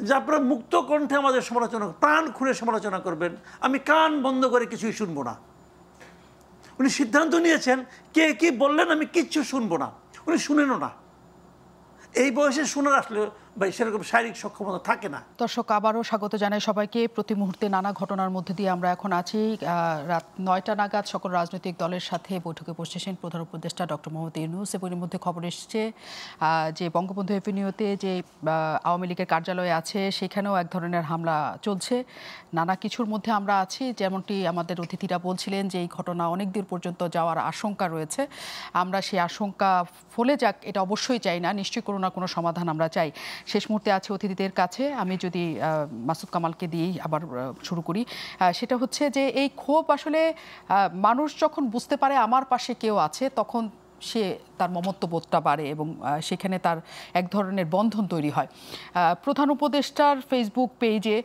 যে আপনারা মুক্ত কণ্ঠে আমাদের সমালোচনা, প্রাণ খুলে সমালোচনা করবেন, আমি কান বন্ধ করে কিছুই শুনবো না। উনি সিদ্ধান্ত নিয়েছেন কে কি বললেন আমি কিচ্ছু শুনবো না, উনি শুনেনও না। এই বয়সে শোনার আসলে বা সেরকম শারীরিক সক্ষমতা থাকে না। দর্শক, আবারও স্বাগত জানাই সবাইকে। প্রতি মুহূর্তে নানা ঘটনার মধ্যে দিয়ে আমরা এখন আছি। রাত ৯টা নাগাদ সকল রাজনৈতিক দলের সাথে বৈঠকে বসেছেন প্রধান উপদেষ্টা ডক্টর মোহাম্মদ ইউনূস। এবং এর মধ্যে খবর এসেছে যে বঙ্গবন্ধু এভিনিউতে যে আওয়ামী লীগের কার্যালয় আছে সেখানেও এক ধরনের হামলা চলছে। নানা কিছুর মধ্যে আমরা আছি, যেমনটি আমাদের অতিথিরা বলছিলেন যে এই ঘটনা অনেক দূর পর্যন্ত যাওয়ার আশঙ্কা রয়েছে। আমরা সেই আশঙ্কা ফলে যাক এটা অবশ্যই চাই না, নিশ্চয়ই কোনো না কোনো সমাধান আমরা চাই। শেষ মুহূর্তে আছে অতিথিদের কাছে, আমি যদি মাসুদ কামালকে দিয়েই আবার শুরু করি। সেটা হচ্ছে যে এই ক্ষোভ আসলে মানুষ যখন বুঝতে পারে আমার পাশে কেউ আছে, তখন সে তার মমত্ববোধটা বাড়ে এবং সেখানে তার এক ধরনের বন্ধন তৈরি হয়। প্রধান উপদেষ্টার ফেসবুক পেজে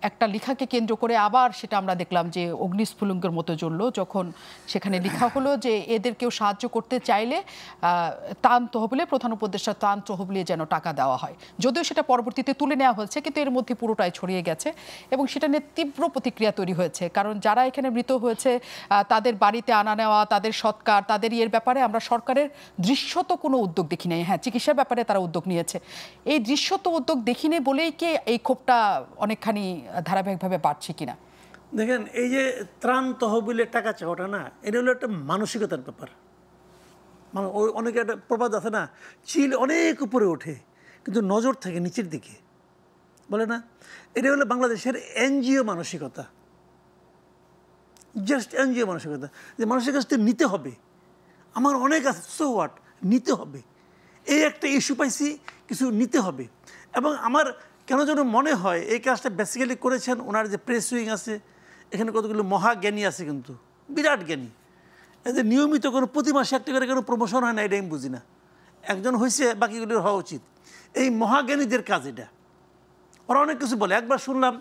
একটা লেখাকে কেন্দ্র করে আবার সেটা আমরা দেখলাম যে অগ্নিস্ফুলিঙ্গের মতো জ্বলল, যখন সেখানে লেখা হলো যে এদের কেউ সাহায্য করতে চাইলে ত্রাণ তহবিলে, প্রধান উপদেষ্টা ত্রাণ তহবিলে যেন টাকা দেওয়া হয়। যদিও সেটা পরবর্তীতে তুলে নেওয়া হয়েছে, কিন্তু এর মধ্যে পুরোটাই ছড়িয়ে গেছে এবং সেটা নিয়ে তীব্র প্রতিক্রিয়া তৈরি হয়েছে। কারণ যারা এখানে মৃত হয়েছে তাদের বাড়িতে আনা নেওয়া, তাদের সৎকার, তাদের এর ব্যাপারে আমরা সরকারের দৃশ্যত কোনো উদ্যোগ দেখি নাই। হ্যাঁ, চিকিৎসার ব্যাপারে তারা উদ্যোগ নিয়েছে, এই দৃশ্যত উদ্যোগ দেখি নেই বলেই কি এই ক্ষোভটা অনেকখানি ধারাবাহিকভাবে বাড়ছে কিনা? দেখেন, এই যে ত্রাণ তহবিলে টাকা চাওয়াটা না, এটা হলো একটা মানসিকতার ব্যাপার। মানে ওই অনেকে একটা প্রবাদ আছে না, চিল অনেক উপরে ওঠে কিন্তু নজর থাকে নিচের দিকে, বলে না? এটা হলো বাংলাদেশের এনজিও মানসিকতা, জাস্ট এনজিও মানসিকতা, যে মানুষের কাছ থেকে নিতে হবে, আমার অনেক আছে, সো হোয়াট, নিতে হবে। এই একটা ইস্যু পাইছি, কিছু নিতে হবে। এবং আমার কেন যেন মনে হয় এই কাজটা বেসিক্যালি করেছেন ওনার যে প্রেস উইং আছে, এখানে কতগুলো মহাজ্ঞানী আছে, কিন্তু বিরাট জ্ঞানী। এদের নিয়মিত কোনো প্রতি মাসে একটা করে কোনো প্রমোশন হয় না, এটা আমি বুঝি না। একজন হয়েছে, বাকিগুলোর হওয়া উচিত। এই মহাজ্ঞানীদের কাজ এটা। ওরা অনেক কিছু বলে। একবার শুনলাম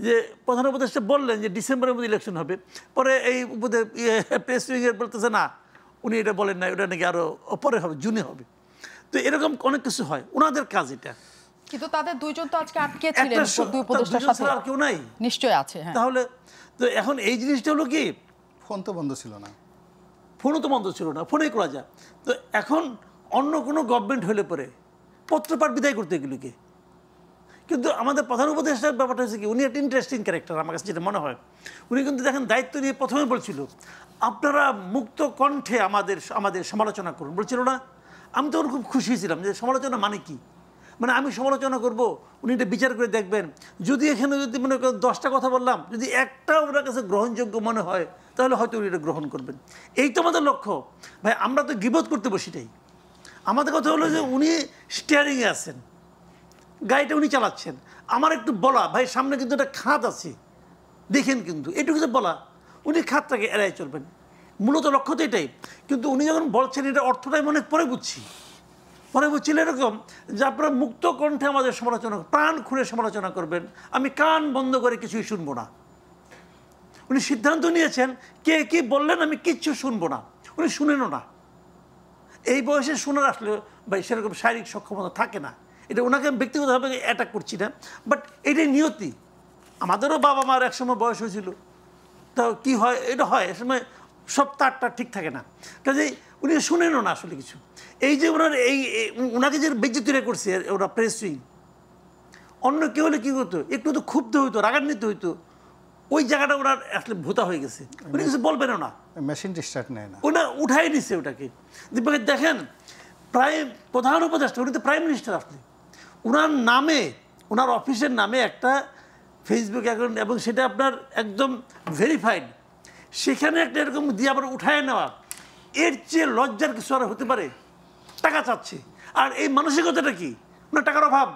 যে প্রধান উপদেষ্টা বললেন যে ডিসেম্বরের মধ্যে ইলেকশন হবে, পরে এই প্রেস উইংয়ের বলতেছে না, উনি এটা বলেন না, ওটা নাকি আরও পরে হবে, জুনে হবে। তো এরকম অনেক কিছু হয়, ওনাদের কাজ এটা। কিন্তু তাদের দুইজন তো আজকে আটকে ছিলেন, দুই উপদেষ্টার সাথে আর কেউ নাই, নিশ্চয়ই আছে। হ্যাঁ, তাহলে তো এখন এই জিনিসটা হলো কি, ফোন তো বন্ধ ছিল না, ফোনও তো বন্ধ ছিল না, ফোনেই করা যায়। তো এখন অন্য কোনো গভর্নমেন্ট হলে পরে পত্রপাঠ বিদায় করতে এগুলো কি। কিন্তু আমাদের প্রধান উপদেষ্টার ব্যাপারটা হচ্ছে কি, উনি একটা ইন্টারেস্টিং ক্যারেক্টার আমার কাছে যেটা মনে হয়। উনি কিন্তু দেখেন দায়িত্ব নিয়ে প্রথমে বলছিল আপনারা মুক্ত কণ্ঠে আমাদের সমালোচনা করুন, বলছিল না? আমি তখন খুব খুশি হয়েছিলাম যে সমালোচনা মানে কি, মানে আমি সমালোচনা করব, উনি এটা বিচার করে দেখবেন। যদি এখানে যদি মনে করেন 10টা কথা বললাম, যদি একটা ওনার কাছে গ্রহণযোগ্য মনে হয়, তাহলে হয়তো উনি এটা গ্রহণ করবেন। এই তো আমাদের লক্ষ্য ভাই। আমরা তো গিবত করতে বসিটাই। আমাদের কথা হলো যে উনি স্টিয়ারিংয়ে আছেন, গাড়িটা উনি চালাচ্ছেন, আমার একটু বলা ভাই সামনে কিন্তু একটা খাত আছে দেখেন, কিন্তু এটুকু যে বলা, উনি খাতটাকে এড়াই চলবেন। মূলত লক্ষ্য তো এটাই। কিন্তু উনি যখন বলছেন এটা অর্থটাই মনে পরে বুঝছিল এরকম যে আপনারা মুক্ত কণ্ঠে আমাদের সমালোচনা, প্রাণ খুলে সমালোচনা করবেন, আমি কান বন্ধ করে কিছুই শুনবো না। উনি সিদ্ধান্ত নিয়েছেন কে কি বললেন আমি কিচ্ছু শুনবো না, উনি শুনেনও না। এই বয়সে শোনার আসলে ভাই সেরকম শারীরিক সক্ষমতা থাকে না। এটা ওনাকে আমি ব্যক্তিগতভাবে অ্যাটাক করছি না, বাট এটাই নিয়তি। আমাদেরও বাবা মার একসময় বয়স হয়েছিল, তো কী হয়, এটা হয় এসময় সব তারটা ঠিক থাকে না। কাজেই উনি শুনেনও না আসলে কিছু। এই যে ওনার ওনাকে যে বেজ্জতিটা করছে ওরা প্রেস উইং, অন্য কেউ হলে কী করতো, একটু তো ক্ষুব্ধ হইতো, রাগান্বিত হইতো। ওই জায়গাটা ওনার আসলে ভোতা হয়ে গেছে, উনি কিছু বলবেনও না, মেশিন স্টার্ট নেয় না, ওনা উঠাই নিচ্ছে ওটাকে। দেখেন প্রধান উপদেষ্টা, উনি তো প্রাইম মিনিস্টার আসলে, ওনার নামে, ওনার অফিসের নামে একটা ফেসবুক অ্যাকাউন্ট, এবং সেটা আপনার একদম ভেরিফাইড, সেখানে একটা এরকম দিয়ে আবার উঠায় নেওয়া, এর চেয়ে লজ্জার কিছু আর হতে পারে? টাকা চাচ্ছে। আর এই মানসিকতাটা কি, ওনার টাকার অভাব,